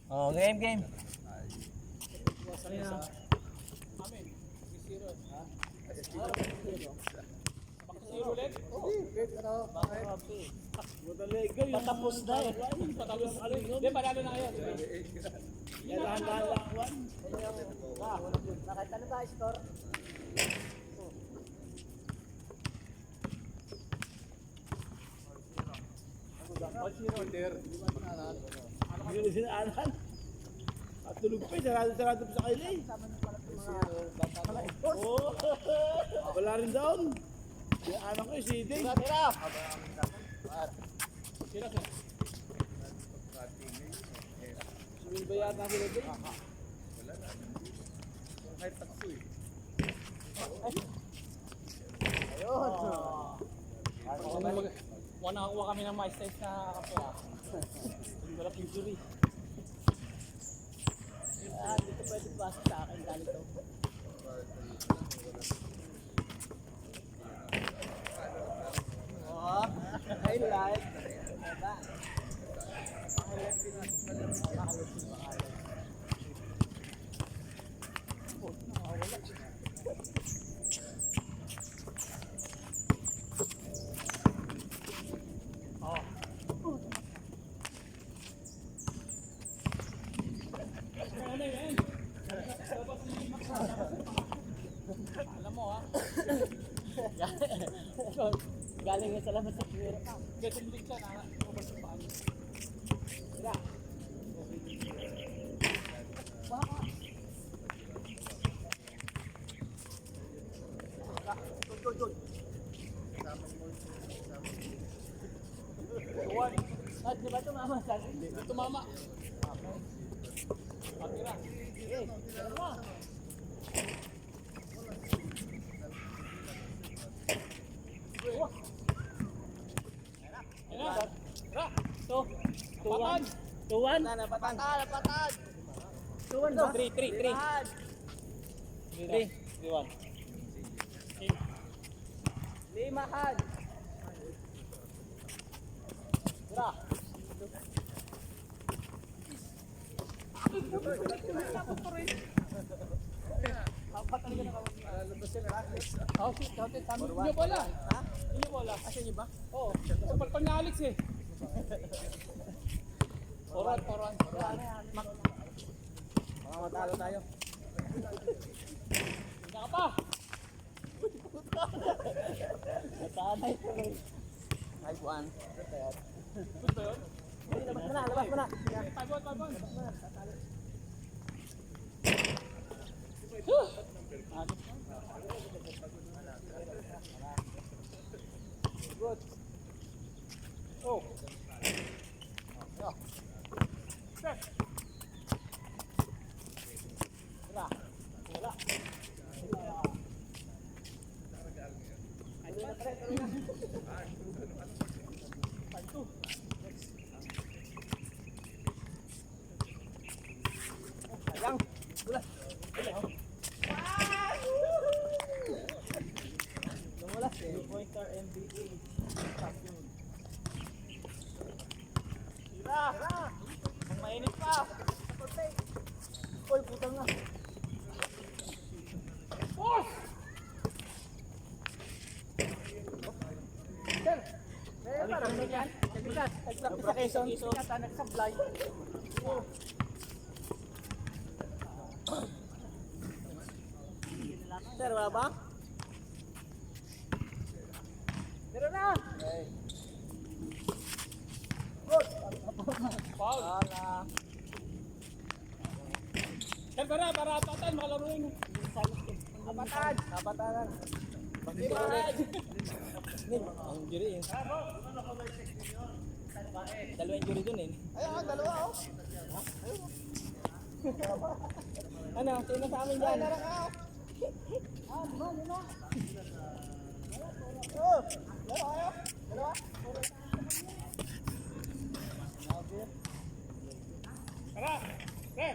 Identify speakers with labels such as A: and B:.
A: Oh, game, game.
B: Patapos na eh.
C: Patapos na rin. Hindi, panalo na kayo.
B: Dahan-dahan lang, Juan.
D: Nakita na ba score?
B: Hindi sinaanan. At tulog pa, sarado pa sa kanila eh. Oh, wala rin doon. Yung anak ko si Dave.
D: Tira!
C: Sino, sino?
B: Sumil ba yata sila Dave?
C: Mukhang nakakuha kami ng mais-size na kapila. Wala injury.
D: Dito pwede pasok sa akin. Dali to. Highlight. Diba?
C: Alam mo ha,
D: Galing nga sa labas sa pira.
C: kaya tumulig siya na lumabas yung paan.
D: Tira! At di ba tumama sa akin?
C: Hindi tumama. Patira.
D: Dalawa!
C: Ayun na. Tara.
D: Two.
C: Patan.
D: 2-1. Napatan. Napatan. 2-1 ba?
C: 3. 3-1.
D: Limahan. Tira.
C: Oh, shit. Inyo bola. Ha? Inyo bola. Asa niyo ba? Oo. Sa palpal na Alex eh. Oran.
D: Mga matalo tayo.
C: Hindi ka pa.
D: Natanay ko rin. Ay, buwan.
C: Good ba yun?
D: Labas mo na, labas mo na.
C: 5-1.
D: Good.
C: Oh.
D: Set. Tira. Wala. Sayang. Wala. Lumulas eh. 2-pointer NBA champion. Tira! Ang mainit pa! Uy, putang na!
C: Force!
D: Sir! Meron ba? Ano yan? Nagbigat! Nagbigat sa Quezon. Yata nagsablay. Sir, wala ba? Meron na! Good!
C: Foul.
D: Wala.
C: Sir, para patan, makalaro yun.
D: Kapatan! Kapatan! Limahan!
A: Ang injury eh. Dalawa injury dun eh.
D: Ayun, dalawa oh!
A: Ano, sino sa amin dyan?
D: Lima! Oh! Dalawa kayo? Dalawa?
C: Tara! Sir!